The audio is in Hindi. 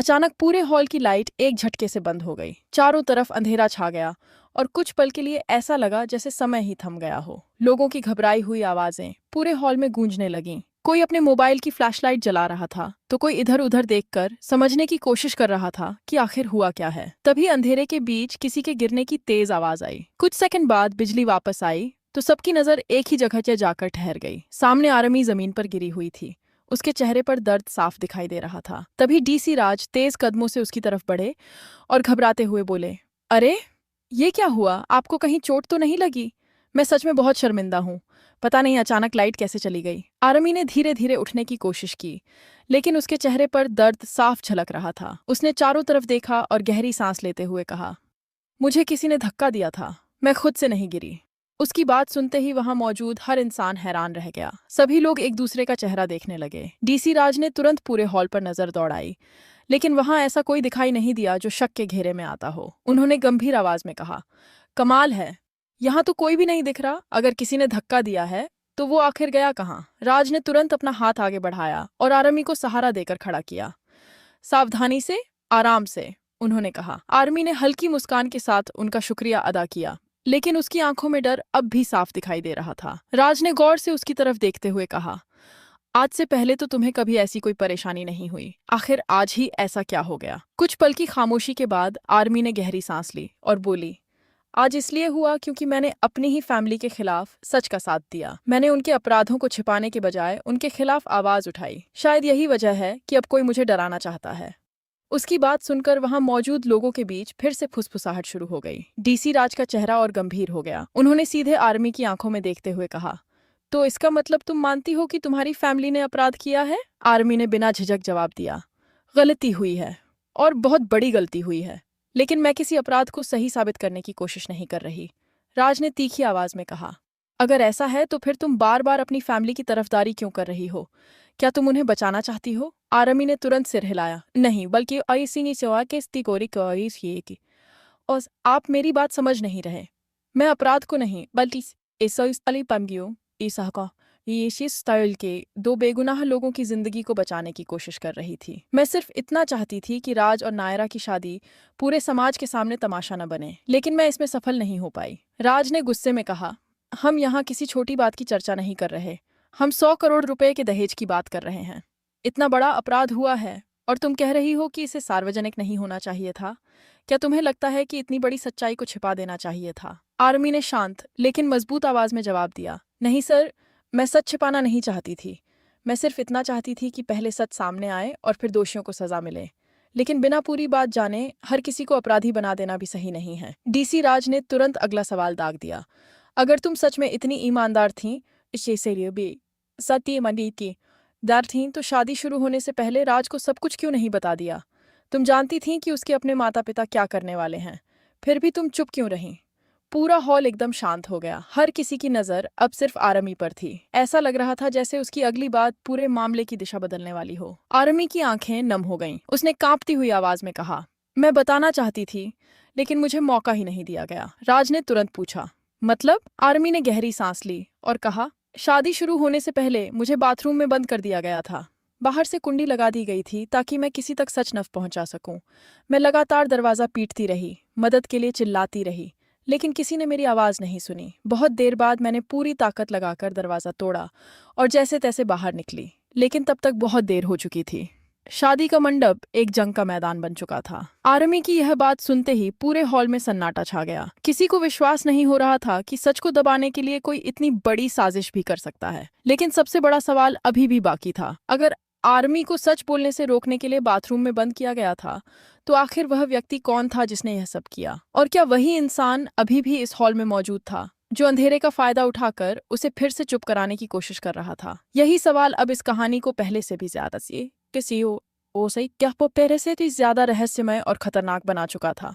अचानक पूरे हॉल की लाइट एक झटके से बंद हो गई। चारों तरफ अंधेरा छा गया और कुछ पल के लिए ऐसा लगा जैसे समय ही थम गया हो। लोगों की घबराई हुई आवाजें पूरे हॉल में गूंजने लगीं। कोई अपने मोबाइल की फ्लैशलाइट जला रहा था तो कोई इधर उधर देखकर समझने की कोशिश कर रहा था कि आखिर हुआ क्या है। तभी अंधेरे के बीच किसी के गिरने की तेज आवाज आई। कुछ सेकंड बाद बिजली वापस आई तो सबकी नजर एक ही जगह से जाकर ठहर गई। सामने आरमी जमीन पर गिरी हुई थी। उसके चेहरे पर दर्द साफ दिखाई दे रहा था। तभी डीसी राज तेज कदमों से उसकी तरफ बढ़े और घबराते हुए बोले, अरे ये क्या हुआ? आपको कहीं चोट तो नहीं लगी? मैं सच में बहुत शर्मिंदा हूँ। पता नहीं अचानक लाइट कैसे चली गई। आरमी ने धीरे धीरे उठने की कोशिश की, लेकिन उसके चेहरे पर दर्द साफ झलक रहा था। उसने चारों तरफ देखा और गहरी सांस लेते हुए कहा, मुझे किसी ने धक्का दिया था, मैं खुद से नहीं गिरी। उसकी बात सुनते ही वहां मौजूद हर इंसान हैरान रह गया। सभी लोग एक दूसरे का चेहरा देखने लगे। डीसी राज ने तुरंत पूरे हॉल पर नजर दौड़ाई, लेकिन वहां ऐसा कोई दिखाई नहीं दिया जो शक के घेरे में आता हो। उन्होंने गंभीर आवाज में कहा, कमाल है, यहाँ तो कोई भी नहीं दिख रहा। अगर किसी ने धक्का दिया है तो वो आखिर गया कहाँ? राज ने तुरंत अपना हाथ आगे बढ़ाया और आर्मी को सहारा देकर खड़ा किया। सावधानी से, आराम से, उन्होंने कहा। आर्मी ने हल्की मुस्कान के साथ उनका शुक्रिया अदा किया, लेकिन उसकी आंखों में डर अब भी साफ दिखाई दे रहा था। राज ने गौर से उसकी तरफ देखते हुए कहा, आज से पहले तो तुम्हें कभी ऐसी कोई परेशानी नहीं हुई, आखिर आज ही ऐसा क्या हो गया? कुछ पल की खामोशी के बाद आर्मी ने गहरी सांस ली और बोली, आज इसलिए हुआ क्योंकि मैंने अपनी ही फैमिली के खिलाफ सच का साथ दिया। मैंने उनके अपराधों को छिपाने के बजाय उनके खिलाफ आवाज उठाई। शायद यही वजह है कि अब कोई मुझे डराना चाहता है। उसकी बात सुनकर वहां मौजूद लोगों के बीच फिर से फुसफुसाहट शुरू हो गई। डीसी राज का चेहरा और गंभीर हो गया। उन्होंने सीधे आर्मी की आंखों में देखते हुए कहा, तो इसका मतलब तुम मानती हो कि तुम्हारी फैमिली ने अपराध किया है? आर्मी ने बिना झिझक जवाब दिया, गलती हुई है और बहुत बड़ी गलती हुई है, लेकिन मैं किसी अपराध को सही साबित करने की कोशिश नहीं कर रही। राज ने तीखी आवाज में कहा, अगर ऐसा है तो फिर तुम बार बार अपनी फैमिली की तरफदारी क्यों कर रही हो? क्या तुम उन्हें बचाना चाहती हो? आरमी ने तुरंत सिर हिलाया, नहीं, बल्कि ऐसी नहीं सेवा के स्तिकोरी ये की। और आप मेरी बात समझ नहीं रहे। मैं अपराध को नहीं बल्कि अली पमगियो ईसा का ये स्टाइल के दो बेगुनाह लोगों की जिंदगी को बचाने की कोशिश कर रही थी। मैं सिर्फ इतना चाहती थी कि राज और नायरा की शादी पूरे समाज के सामने तमाशा न बने, लेकिन मैं इसमें सफल नहीं हो पाई। राज ने गुस्से में कहा, हम यहाँ किसी छोटी बात की चर्चा नहीं कर रहे, हम 100 करोड़ रुपए के दहेज की बात कर रहे हैं। इतना बड़ा अपराध हुआ है और तुम कह रही हो कि इसे सार्वजनिक नहीं होना चाहिए था। क्या तुम्हें लगता है कि इतनी बड़ी सच्चाई को छिपा देना चाहिए था? आर्मी ने शांत लेकिन मजबूत आवाज में जवाब दिया, नहीं सर, मैं सच छिपाना नहीं चाहती थी। मैं सिर्फ इतना चाहती थी कि पहले सच सामने आए और फिर दोषियों को सजा मिले। लेकिन बिना पूरी बात जाने हर किसी को अपराधी बना देना भी सही नहीं है। डीसी राज ने तुरंत अगला सवाल दाग दिया, अगर तुम सच में इतनी ईमानदार थी, सत्य मंडी की दार थी, तो शादी शुरू होने से पहले राज को सब कुछ क्यों नहीं बता दिया? तुम जानती थी कि उसके अपने माता पिता क्या करने वाले हैं, फिर भी तुम चुप क्यों रही? पूरा हॉल एकदम शांत हो गया। हर किसी की नजर अब सिर्फ आरमी पर थी। ऐसा लग रहा था जैसे उसकी अगली बात पूरे मामले की दिशा बदलने वाली हो। आरमी की आंखें नम हो गईं। उसने कांपती हुई आवाज में कहा, मैं बताना चाहती थी, लेकिन मुझे मौका ही नहीं दिया गया। राज ने तुरंत पूछा, मतलब? आर्मी ने गहरी सांस ली और कहा, शादी शुरू होने से पहले मुझे बाथरूम में बंद कर दिया गया था। बाहर से कुंडी लगा दी गई थी ताकि मैं किसी तक सच न पहुंचा सकूं। मैं लगातार दरवाजा पीटती रही, मदद के लिए चिल्लाती रही, लेकिन किसी ने मेरी आवाज नहीं सुनी। बहुत देर बाद मैंने पूरी ताकत लगाकर दरवाजा तोड़ा और जैसे तैसे बाहर निकली, लेकिन तब तक बहुत देर हो चुकी थी। शादी का मंडप एक जंग का मैदान बन चुका था। आर्मी की यह बात सुनते ही पूरे हॉल में सन्नाटा छा गया। किसी को विश्वास नहीं हो रहा था कि सच को दबाने के लिए कोई इतनी बड़ी साजिश भी कर सकता है। लेकिन सबसे बड़ा सवाल अभी भी बाकी था। अगर आर्मी को सच बोलने से रोकने के लिए बाथरूम में बंद किया गया था, तो आखिर वह व्यक्ति कौन था जिसने यह सब किया? और क्या वही इंसान अभी भी इस हॉल में मौजूद था जो अंधेरे का फायदा उठाकर उसे फिर से चुप कराने की कोशिश कर रहा था? यही सवाल अब इस कहानी को पहले से भी ज्यादा किसी ओ सही क्या पहले से भी ज्यादा रहस्यमय और खतरनाक बना चुका था।